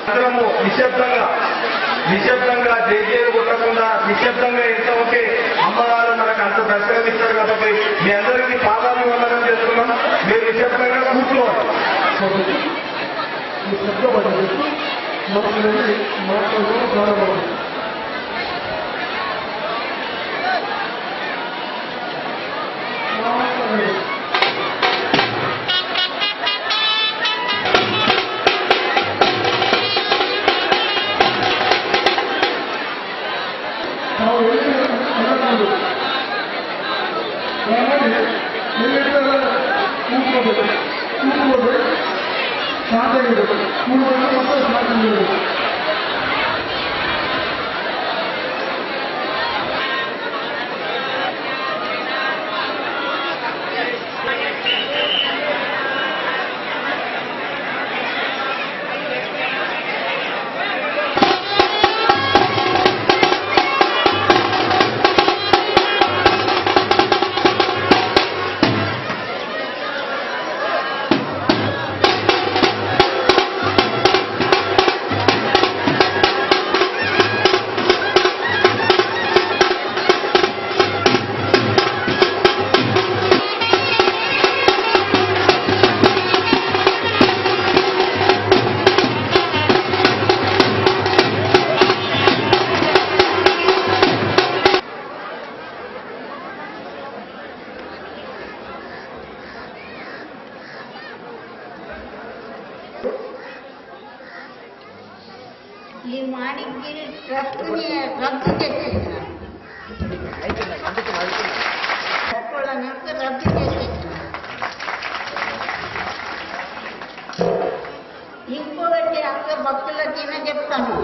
అందరము నిశ్శబ్దంగా జైలు కొట్టకుండా నిశ్శబ్దంగా ఎంత ఉంటే అమ్మవారు మనకు అంత దర్శనం ఇస్తారు కాబట్టి మీ అందరికీ పాదాలు వందనం చేస్తున్నాం. మీరు నిశ్శబ్దంగా కూర్చోవాలి. ఈ మాణిక్గిరి ట్రస్ట్ని రద్దు చేసేసినారు. రద్దు చేసేసినారు. ఇంకొకటి అందరూ భక్తులకి చెప్తాను.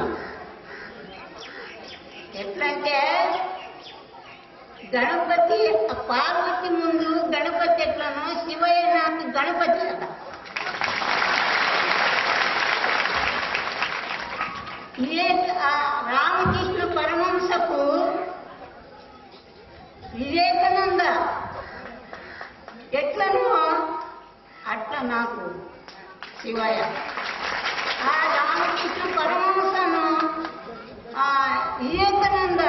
ఎట్లంటే గణపతి పార్వతి ముందు గణపతి ఎట్లను శివయ్య నాకు గణపతి అట. రామకృష్ణ పరమహంసకు వివేకానంద ఎట్లనో అట్లా నాకు శివయ్య. ఆ రామకృష్ణ పరమహంసను ఆ వివేకానంద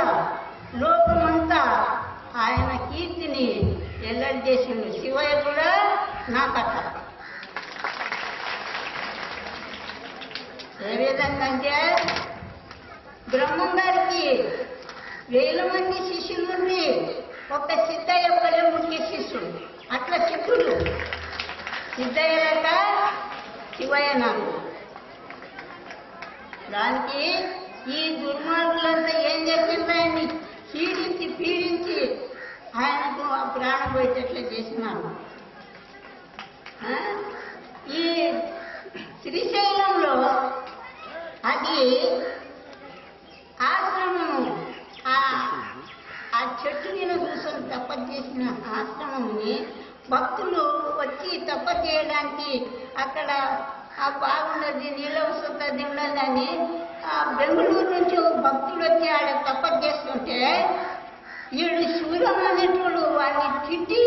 లోకమంతా ఆయన కీర్తిని ఎల్లడి చేసిండు. శివయ్య కూడా నా కథ. ఏ విధంగా అంటే బ్రహ్మం గారికి 1000 మంది శిష్యులు ఉండి ఒక సిద్ధయ్య ఒక్కడే ముఖ్య శిష్యుడు. అట్లా శిష్యుడు సిద్ధయ్యలాక శివయ్య నాకు. దానికి ఈ దుర్మార్గులంతా ఏం చేసిండ్రు? ఆయన్ని పీడించి ఆయనకు ఆ ప్రాణం పోయేటట్లే చేసినారు. ఈ శ్రీశైలంలో అది ఆశ్రమము, ఆ చెట్టు మీద కూర్చొని తపస్సు చేసిన ఆశ్రమంని భక్తులు వచ్చి తపస్సు చేయడానికి అక్కడ బాగున్నది, నీళ్ళ వస్తుంది ఉన్నదని బెంగళూరు నుంచి భక్తులు వచ్చి ఆడ తపస్సు చేస్తుంటే వీడు శూలం అనేటోళ్ళు వాడిని తిట్టి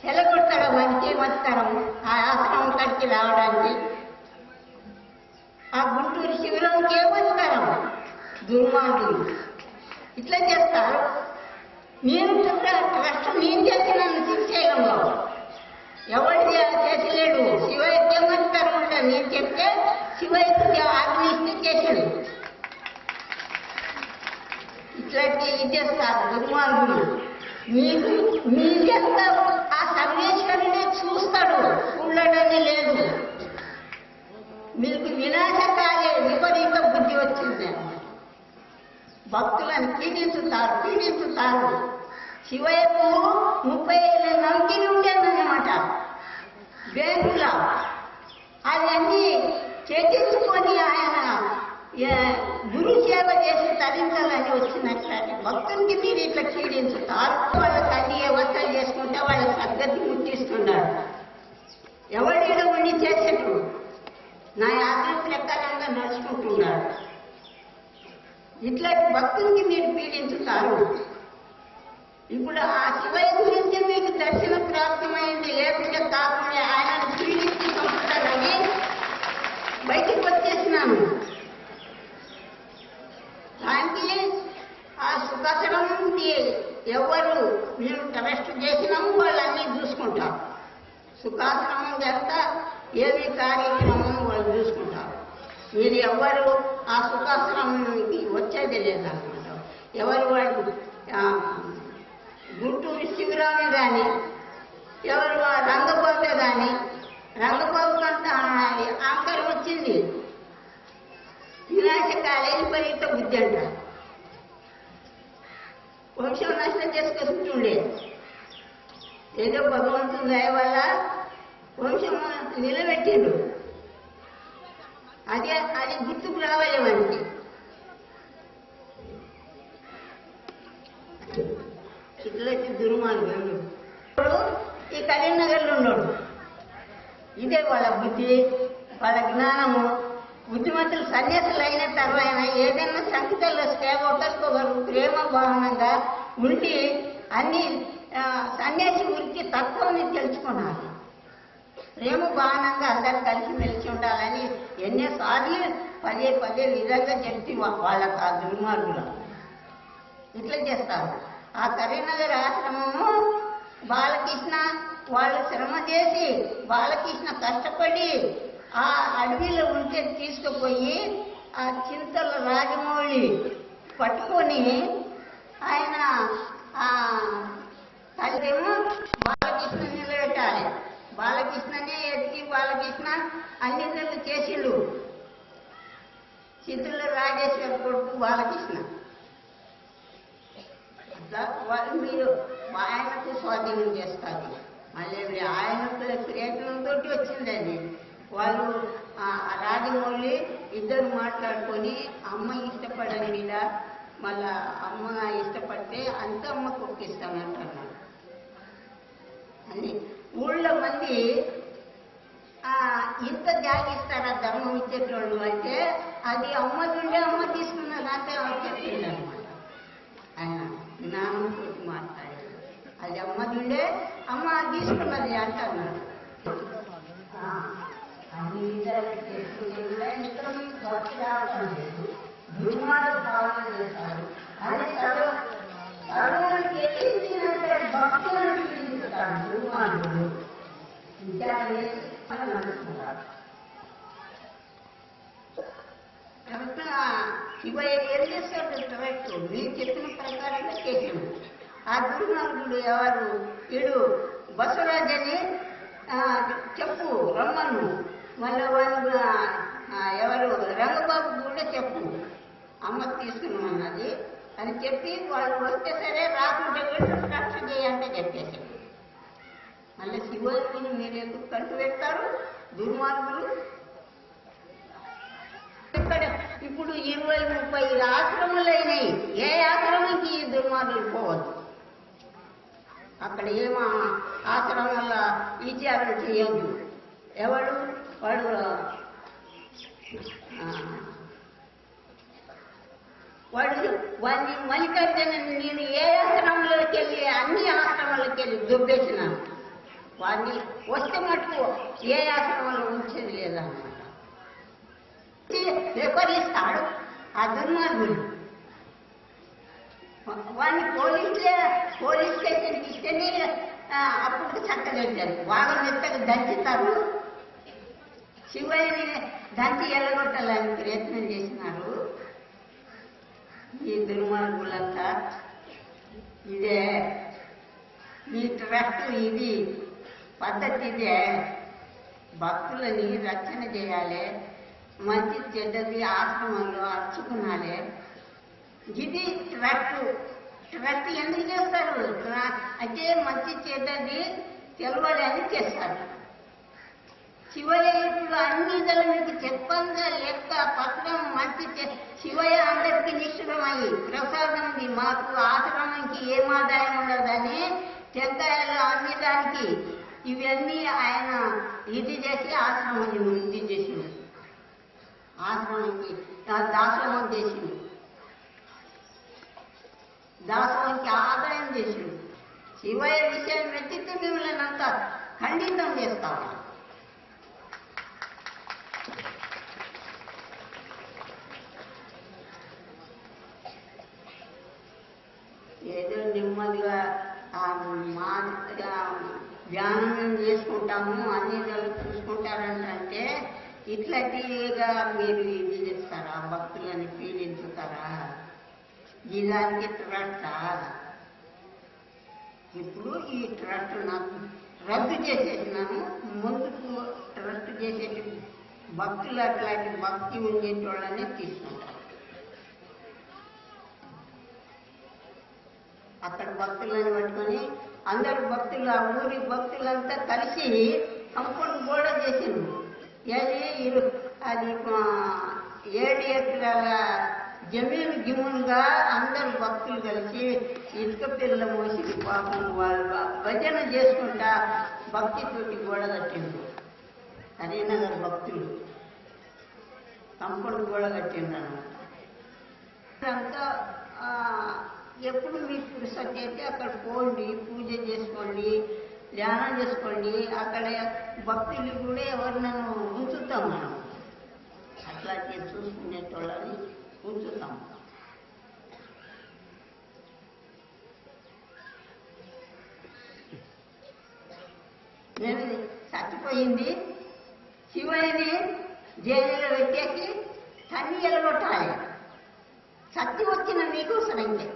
సెలగొడతారు. వానికి ఏమొస్తారు ఆ ఆశ్రమం కడికి రావడానికి? ఆ గుంటూరు శిబిరంకి ఏమొస్తారు దుర్మార్గులు. ఇట్లా చేస్తారు. నేను ట్రస్ట్ నేను చేసినాను శ్రీశైలంలో. ఎవరు చేసలేడు. శివయ్యకి ఏమొస్తారు అంటే నేను చెప్తే శివయ్యకి ఆజ్ఞిస్తే చేసాడు. ఇట్లాంటి ఇచ్చేస్తారు దుర్మార్గులు. మీకెంత ఆ సర్వేశ్వరుడే చూస్తాడు, చూడడని లేదు. మీకు వినాశకాలే విపరీత బుద్ధి వచ్చింది. భక్తులను పీడించుతారు. శివయ్యకు 30,000 నౌకీలు ఉండేదన్నమాట బ్యాంకుల. అవన్నీ చేయించుకొని ఆయన గురు సేవ చేసి తరించాలని వచ్చినట్లయితే భక్తునికి మీరు ఇట్లా పీడించుతారు. వాళ్ళకి అన్ని వసూలు చేసుకుంటే వాళ్ళకి సద్గతి ముట్టిస్తున్నాడు. ఎవడేడో ఉండి చేసేట్టు నా యాత్ర ప్రకారంగా నడుచుకుంటున్నాడు. ఇట్లా భక్తునికి మీరు పీడించుతారు. ఇప్పుడు ఆ శివయ్య గురించి మీకు దర్శన ప్రాప్తమైంది. లేకుంటే కాకుండా ఆయనను పీడించి చంపుతానని బయటికి వచ్చేసినాను. సుఖాశ్రమం చేస్తా ఏమి కార్యక్రమం వాళ్ళు చూసుకుంటారు. మీరు ఎవరు ఆ సుఖాశ్రమానికి వచ్చేది లేదన్నమాట. ఎవరు వాళ్ళు గుంటూరు శిబిరాన్ని కానీ ఎవరు రంగబాబు కానీ రంగబాబు అంతా ఆంకరం వచ్చింది. వినాశకాలేని పరిత బుద్ధి అంట. వంశం నష్టం చేసుకుంటుండే. ఏదో భగవంతుని దయ వల్ల వంశం నిలబెట్టిండు. అది గుర్తుకు రావాలి మనకి. ఇట్లయితే దుర్మార్గుడు ఈ కరీంనగర్లో ఉన్నాడు. ఇదే వాళ్ళ బుద్ధి, వాళ్ళ జ్ఞానము. బుద్ధిమంతులు సన్యాసులు అయిన తర్వాత ఏదైనా సంఖ్యలో సేవ ఒకరికొకరు ప్రేమ భావనంగా ఉండి అన్ని సన్యాసి గురించి తత్వాన్ని తెలుసుకున్నారు. ప్రేమ భావనంగా అందరూ కలిసి మెలిసి ఉండాలని ఎన్నోసార్లు పదే విధంగా చెప్తే వాళ్ళకి ఆ దుర్మార్గులు ఇట్లా చేస్తారు. ఆ కరీంనగర్ ఆశ్రమము బాలకృష్ణ వాళ్ళు శ్రమ చేసి బాలకృష్ణ కష్టపడి ఆ అడవిలో ఉంటే తీసుకుపోయి ఆ చింతల రాజమౌళి పట్టుకొని ఆయన అదేమో బాలకృష్ణ నిలబెట్టాలి. బాలకృష్ణనే ఎత్తి బాలకృష్ణ అన్ని చేసిండు. చింతల రాజేశ్వర కొడుకు బాలకృష్ణ. అట్లా వాళ్ళు మీరు ఆయనకు స్వాధీనం చేస్తారు. మళ్ళీ ఆయనకు ప్రయత్నంతో వచ్చింది అది. వాళ్ళు రాజమౌళి ఇద్దరు మాట్లాడుకొని అమ్మ ఇష్టపడని మీద మళ్ళా అమ్మ ఇష్టపడితే అంత అమ్మ కొట్టిస్తానంటున్నారు అని. ఊళ్ళో మంది ఇంత జాగిస్తారా ధర్మం ఇచ్చేటోళ్ళు అంటే అది అమ్మ నుండే అమ్మ తీసుకున్నదంటే చెప్పింది అనమాట. ఆయన జ్ఞానంతో మాట్లాడారు. అది అమ్మ నుండే అమ్మ తీసుకున్నది అంటున్నారు. దుర్మార్గ భావన చేస్తారు. అది చదువుకి భక్తులను పీడిస్తారు దుర్మార్గులు. నడుస్తున్నారు. ఇవాళ ఏం చేస్తాడు కరెక్ట్ మీరు చెప్పిన ప్రకారంగా చేసాడు. ఆ దుర్మార్గుడు ఎవరు వీడు బసవరాజ్ అని చెప్పు రమ్మను. మళ్ళీ వాళ్ళు ఎవరు రంగబాబు కూడా చెప్పు అమ్మ తీసుకున్నామన్నది అని చెప్పి వాళ్ళు వస్తే సరే రాకుంటే కూడా రక్ష చేయాలంటే చెప్పేసాడు. మళ్ళీ శివని మీరు ఎందుకు కంటు పెడతారు దుర్మార్గులు? ఇక్కడ ఇప్పుడు 20-30 ఆశ్రమాలు అయినాయి. ఏ ఆశ్రమంకి ఈ దుర్మార్గులు పోవద్దు. అక్కడ ఏమో ఆశ్రమంలో విచారణ చేయొద్దు. ఎవడు వాడు వాడిని మల్లికార్జున నేను ఏ ఆశ్రమంలోకి వెళ్ళి అన్ని ఆశ్రమాలకు వెళ్ళి దుబ్బేసినాను. వాడిని వస్తే మటుకు ఏ ఆశ్రమంలో ఉంచేది లేదన్నమాట. విపరిస్తాడు ఆ దుర్మార్గుడు. వాడిని పోలీస్ స్టేషన్కి ఇస్తేనే అప్పుడు చక్కగట్టారు. వాళ్ళు మెత్తగా దంచుతారు. శివయ్యని దంచి ఎల్లగొట్టాలని ప్రయత్నం చేసినారు ఈ దుర్మార్గులంతా. ఇదే ఈ ట్రస్ట్, ఇది పద్ధతి. ఇదే భక్తులని రక్షణ చేయాలి. మంచి చెడ్డది ఆశ్రమంలో అర్చుకునాలి. ఇది ట్రస్ట్ ఎందుకు చేస్తారు అంటే మంచి చెడ్డది తెలవాలి అని చేస్తారు. శివయ్య ఇప్పుడు అన్ని విధాలు మీకు చెప్పంగా లెక్క పత్రం మంచి శివయ్య అందరికీ నిష్ఠురమయ్యి ప్రసాదంది మాకు ఆశ్రమంకి ఏం ఆదాయం ఉండదని టెంకాయలు అన్ని దానికి ఇవన్నీ ఆయన ఇది చేసి ఆశ్రమాన్ని ఇది చేసింది. ఆశ్రమానికి దాసోహం చేసింది. దాసోహంకి ఆదాయం చేసింది. శివయ్య విషయం వ్యక్తిత్వం మిమ్మల్ని అంతా ఖండితం చేస్తాము. ఏదో నెమ్మదిగా ధ్యానం చేసుకుంటాము, అన్ని నెలలు చూసుకుంటారంటే ఇట్లాంటిగా మీరు ఇది చేస్తారా? భక్తులని పీడించుతారా? ఈ దానికి ట్రస్టా? ఇప్పుడు ఈ ట్రస్ట్ నాకు రద్దు చేసేసినాను. ముందుకు ట్రస్ట్ చేసేటి భక్తులు అట్లాంటి భక్తి ఉండేటోళ్ళనే తీసుకుంటారు. అక్కడ భక్తులను పట్టుకొని అందరు భక్తులు, ఆ ఊరి భక్తులంతా కలిసి కంపౌండ్ గోడ చేసింది. అది 7 ఎకరాల జమీన్ గిమున్గా అందరు భక్తులు కలిసి ఇసుక పిల్ల మోసి పాపం వాళ్ళు భజన చేసుకుంటా భక్తితోటి గోడ కట్టిండ్రు. కరీంనగర్ భక్తులు కంపౌండ్ గోడ కట్టిండ్రు అన్నమాట. అంతా ఎప్పుడు మీకు పురుషులు అయితే అక్కడ పోండి, పూజ చేసుకోండి, ధ్యానం చేసుకోండి. అక్కడ భక్తులు కూడా ఎవరినైనా ఉంచుతాం మనం. అట్లాంటి చూసుకునేటోళ్ళని ఉంచుతాం. నేను చచ్చిపోయింది శివయ్యని జైలులో పెట్టేసి తన్ని ఎలగొట్టాలి. శక్తి వచ్చిన మీకోసం ఇంకే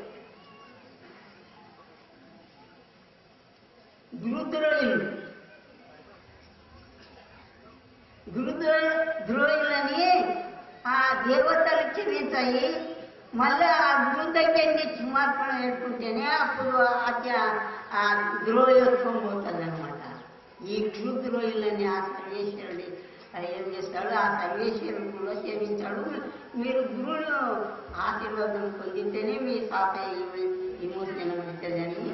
గురుద్రోహులని ఆ దేవతలు క్షమించాయి. మళ్ళీ ఆ గురు దగ్గర క్షమార్పణ పెట్టుకుంటేనే అప్పుడు ఆ ద్రోహోత్సవం పోతుంది అనమాట. ఈ గురుద్రోహులని ఆ సర్వేశ్వరుడు ఏం చేస్తాడు? ఆ సర్వేశ్వరుడు కూడా క్షమించాడు. మీరు గురువులు ఆశీర్వాదం పొందితేనే మీ పాప విమోచనం అవుతుందని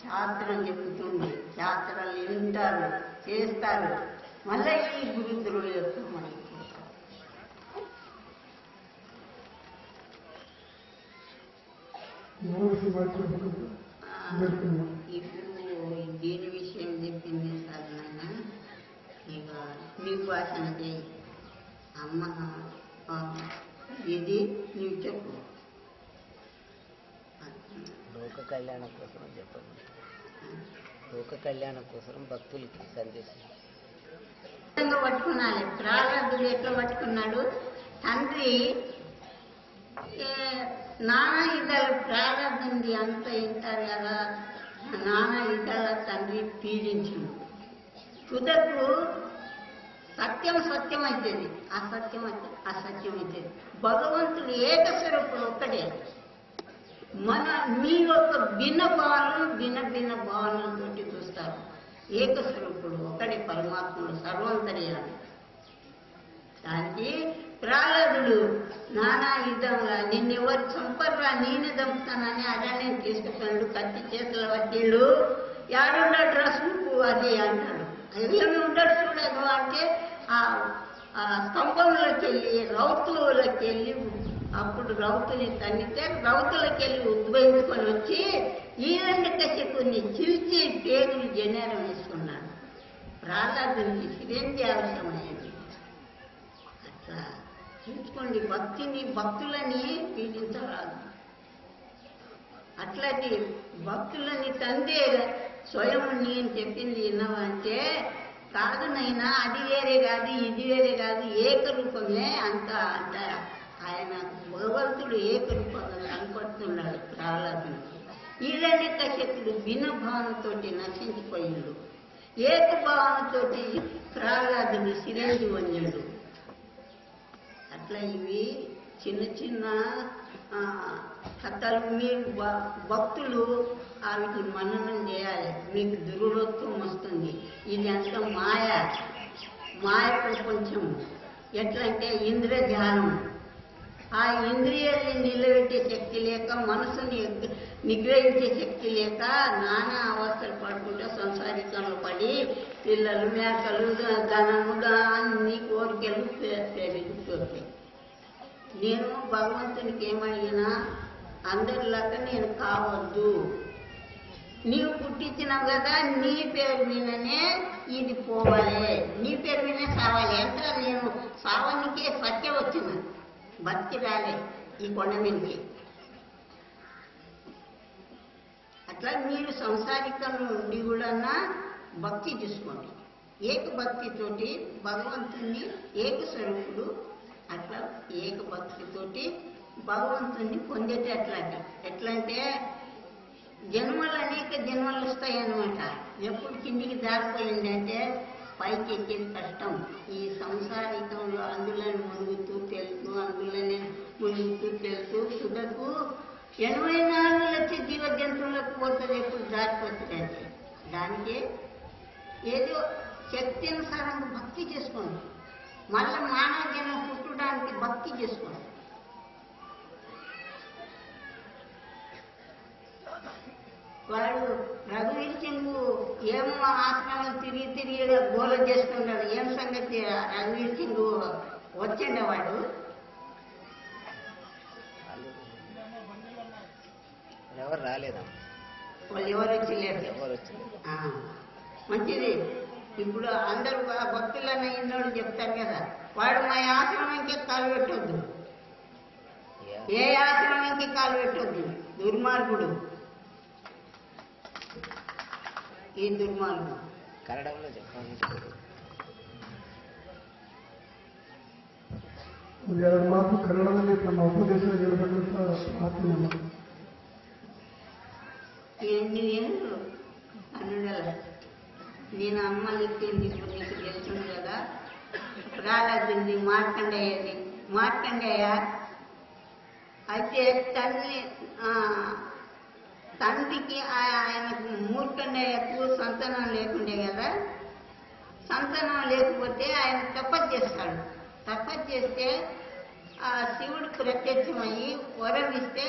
శాస్త్రం చెబుతుంది. శాస్త్రాలు వింటారు, చేస్తారు. మళ్ళీ ఈ గురుద్రోహుల యొక్క మనకి ఇప్పుడు దీని విషయం చెప్పింది సార్ నాయన. ఇక నీకు భాషణ చేయి అమ్మ, ఇది నీవు చెప్పు. లోక కళ్యాణం కోసం చెప్పండి. లోక కళ్యాణం కోసం భక్తులకి సందేశం పట్టుకున్నాడు. ప్రారంభుడు ఎట్లా పట్టుకున్నాడు? తండ్రి నానా ఇదాల ప్రారంభింది అంత ఇంటారు కదా, నానా ఇదాల తండ్రి పీడించు. తుదకు సత్యం సత్యం అవుతుంది, అసత్యం అసత్యం అవుతుంది. భగవంతుడు ఏకస్వరూపుడు ఒక్కడే. మీ యొక్క భిన్న భావనలు భిన్న భావనలతోటి చూస్తారు. ఏకస్వరూపుడు ఒకడే పరమాత్ముడు, సర్వంతర్యామి. దానికి ప్రహ్లాదుడు నానా యుద్ధంగా నిన్నెవరు చంపర్రా, నేనే చంపుతానని అరణ్యం తీసుకుపోయాడు. కత్తి చేతుల వడ్డీళ్ళు యాడున్నాడు రసుకు అది అంటాడు. ఏమి ఉంటాడు చూడదు అంటే ఆ స్తంభంలోకి వెళ్ళి రౌతులకి వెళ్ళి అప్పుడు రౌతుని తన్నితే రౌతులకి వెళ్ళి ఉద్భవించుకొని వచ్చి ఈరండకశిపుని చిల్చి పేగులు జనేరం వేసుకున్నాడు. ప్రహ్లాదునికి చిరంజీ అవసరమైంది. అట్లా చూసుకోండి, భక్తులని పీడించరాదు. అట్లాంటి భక్తులని తందే స్వయం నేను చెప్పింది విన్నావంటే కాదు నైనా, అది వేరే కాదు ఇది వేరే కాదు, ఏకరూపమే అంతా అంటారు. ఆయన భగవంతుడు ఏకరూపంగా కనపడుతున్నాడు ప్రహ్లాదునికి. ఈరణ్యకశిపుడు భిన్నభావనతో నశించిపోయిండు. ఏకభావనతో ప్రహ్లాదుడు చిరంజీవన్యుడు. అట్లా ఇవి చిన్న చిన్న కథలు. మీరు భక్తులు వీటిని మననం చేయాలి. మీకు దురుడత్వం వస్తుంది. ఇది అంతా మాయ ప్రపంచం. ఎట్లంటే ఇంద్రధ్యానం. ఆ ఇంద్రియాల్ని నిలబెట్టే శక్తి లేక, మనసుని నిగ్రహించే శక్తి లేక నానా అవస్థలు పడుకుంటే సంసారికంలో పడి పిల్లలు, మేకలు, ధనము, అన్ని కోరికలు పెరిగిపోతాయి. నేను భగవంతునికి ఏమడిగినా అందరిలాగా నేను కావద్దు. నీవు పుట్టించినావు కదా, నీ పేరు మీదనే ఇది పోవాలి, నీ పేరు మీదనే సావాలి అంటే నేను సావానికే సత్య వచ్చిన బతికి రాలే ఈ కొండ మీదకి. అట్లా మీరు సంసారికంలో ఉండి కూడా భక్తి చేసుకోండి. ఏక భక్తితోటి భగవంతుణ్ణి ఏక స్వరూపుడు అట్లా ఏక భక్తితోటి భగవంతుణ్ణి పొందేటట్లాగా. ఎట్లంటే జన్మలు అనేక జన్మలు వస్తాయి అన్నమాట. ఎప్పుడు కిందికి జారిపోయిందంటే పైకి ఎక్కేది కష్టం. ఈ సంసారికంలో అందులోనే మునుగుతూ తెలుసు, అందులోనే మునుగుతూ తెలుసు తుదకు 84 లక్షల జీవ జంతువులకు పోతుంది ఎప్పుడు జారిపోతుంది అంటే. దానికి ఏదో శక్తి అనుసారంగా భక్తి చేసుకోండి. మళ్ళీ మానవ జనం పుట్టడానికి భక్తి చేసుకోండి. వాడు రఘువీర్ సింగ్ ఏమో ఆశ్రమం తిరిగి తిరిగి గోల చేసుకుంటాడు. ఏం సంగతి రఘువీర్ సింగ్ వచ్చిండే వాడు ఎవరు రాలేదా? వాళ్ళు ఎవరు వచ్చలేరు. ఎవరు వచ్చలేదు. మంచిది. ఇప్పుడు అందరూ భక్తులన్న ఇన్నోడు చెప్తారు కదా, వాడు మా ఆశ్రమంకి కాలు పెట్టొద్దు, ఏ ఆశ్రమంకి కాలు పెట్టొద్దు, దుర్మార్గుడు, ఈ దుర్మార్గుడు. కన్నడంలో చెప్పండి. ಎರಡು ಮಾತು ಕನ್ನಡದಲ್ಲಿ ನಮ್ಮ ಉಪದೇಶ ಹೇಳ್ಬೇಕಂತ ಪ್ರಾರ್ಥನೆ ಮಾಡಿ. నువ్వేನು కన్నడల నేను అమ్మలిక్కింది ఇప్పుడు నీకు తెలుస్తుంది కదా. రాలదింది మార్కండేయ అయితే తండ్రికి ఆయనకు మూర్ఖండయ్యకు సంతానం లేకుండే కదా. సంతానం లేకపోతే ఆయన తపస్సు చేస్తాడు. తపస్సు చేస్తే శివుడు ప్రత్యక్షమయ్యి వరం ఇస్తే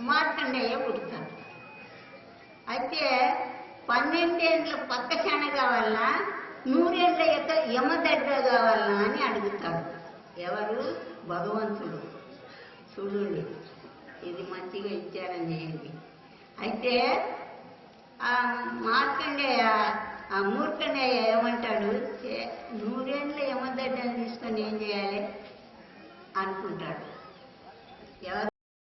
మార్కండేయ పుడతాడు. అయితే 12 ఏళ్ళ పక్కచాన కావాలన్నా 100 ఏళ్ళ యమదడ్డ కావాలన్నా అని అడుగుతాడు. ఎవరు? భగవంతుడు. చూడండి, ఇది మంచిగా ఇచ్చారని చేయండి. అయితే ఆ మార్కండేయ ఆ మూర్ఖండేయ ఏమంటాడు, 100 ఏళ్ళ యమదడ్డని తీసుకొని ఏం చేయాలి అనుకుంటాడు. ఎవరు?